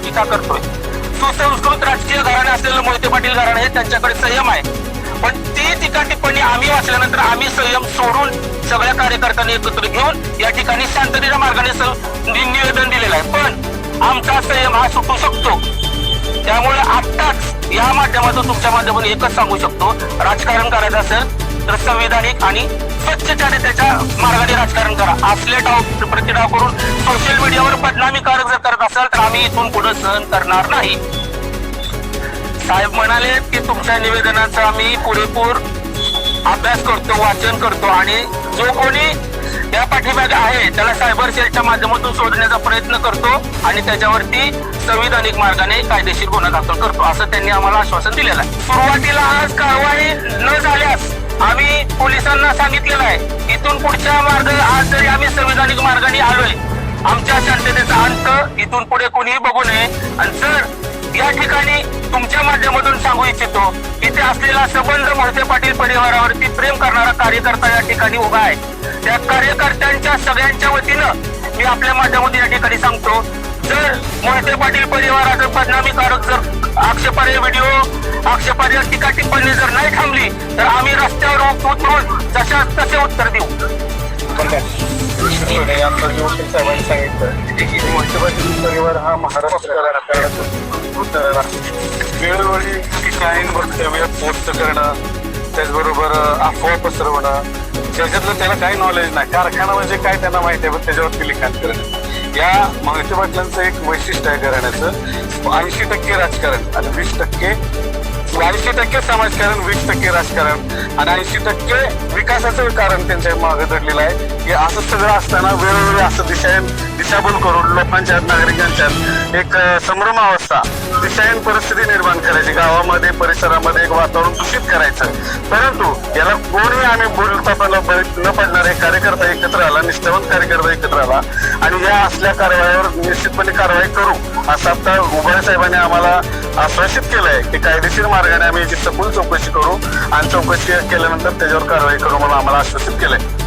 टीका करतोय. सुसंस्कृत राजकीय घराणे असलेलं मोहिते पाटील घराणे हे त्यांच्याकडे संयम आहे, पण ती टीका टिप्पणी आम्ही वाचल्यानंतर आम्ही संयम सोडून सगळ्या कार्यकर्त्यांनी एकत्र घेऊन या ठिकाणी शांततेच्या मार्गाने निवेदन दिलेलं आहे. पण आमचा संयम हा सुटू शकतो. त्यामुळे आत्ताच या माध्यमातून तुमच्या माध्यमातून एकच सांगू शकतो, राजकारण करायचं असेल तर संविधानिक आणि स्वच्छतेच्या मार्गाने राजकारण करा. असले डाव प्रतिडाव करून सोशल मीडियावर बदनामी जर करत असाल तर आम्ही इथून पुढे सहन करणार नाही. साहेब म्हणाले की तुमच्या निवेदनाचा आम्ही पुरेपूर अभ्यास करतो, वाचन करतो आणि जो कोणी या पाठीमागे आहे त्याला सायबर सेलच्या माध्यमातून शोधण्याचा प्रयत्न करतो आणि त्याच्यावरती संविधानिक मार्गाने कायदेशीर गुन्हा दाखल करतो, असं त्यांनी आम्हाला आश्वासन दिलेलं आहे. सुरुवातीला आज कारवाई न झाल्यास आम्ही पोलिसांना सांगितलेलं आहे, इथून पुढच्या मार्ग आज जरी आम्ही संविधानिक मार्गाने आलोय, आमच्या शांततेचा अंत इथून पुढे कोणीही बघू नये. आणि जर या ठिकाणी तुमच्या माध्यमातून सांगू इच्छितो, इथे असलेला संबंध मोहिते पाटील परिवारावरती प्रेम करणारा कार्यकर्ता या ठिकाणी उभा आहे. त्या कार्यकर्त्यांच्या सगळ्यांच्या वतीनं मी आपल्या माध्यमातून या ठिकाणी सांगतो, जर मोहिते पाटील परिवाराचं बदनामीकारक जर आक्षेपार्ह व्हिडिओ, आक्षेपार्ह टीका टिप्पणी जर नाही थांबली तर आम्ही रस्त्यावर उतरून जशा तसे उत्तर देऊ. साहेबांनी सांगितलं की मोहिते पाटील परिवार हा महाराष्ट्र वेळोवेळी ठिकाणी वक्तव्य पोस्ट करणं, त्याचबरोबर अफवा पसरवणं, ज्याच्यातलं त्याला काही नॉलेज नाही, कारखाना म्हणजे काय त्यांना माहिती आहे पण त्याच्यावरती लिखाण करणं, या मोहिते पाटलांचं एक वैशिष्ट्य आहे घराण्याचं. 80% राजकारण आणि 80% समाजकारण, 20% राजकारण आणि 80% विकासाचं कारण त्यांच्या मागे दडलेलं आहे. की असं सगळं असताना वेळोवेळी असं दिशाभूल करून लोकांच्या, नागरिकांच्यात एक संभ्रमावस्था, दिशाहीन परिस्थिती निर्माण करायची, गावामध्ये परिसरामध्ये एक वातावरण दूषित करायचं. परंतु याला कोणी आम्ही बोलता न पडणारे कार्यकर्ता एकत्र आला, निष्ठावंत कार्यकर्ता एकत्र आला आणि या असल्या कारवाईवर निश्चितपणे कारवाई करू असं आता उभाळे साहेबांनी आम्हाला आश्वासित केलंय की कायदेशीर मार्गाने आम्ही याची सखोल चौकशी करू आणि चौकशी केल्यानंतर त्याच्यावर कारवाई करू म्हणून आम्हाला आश्वासित केलंय.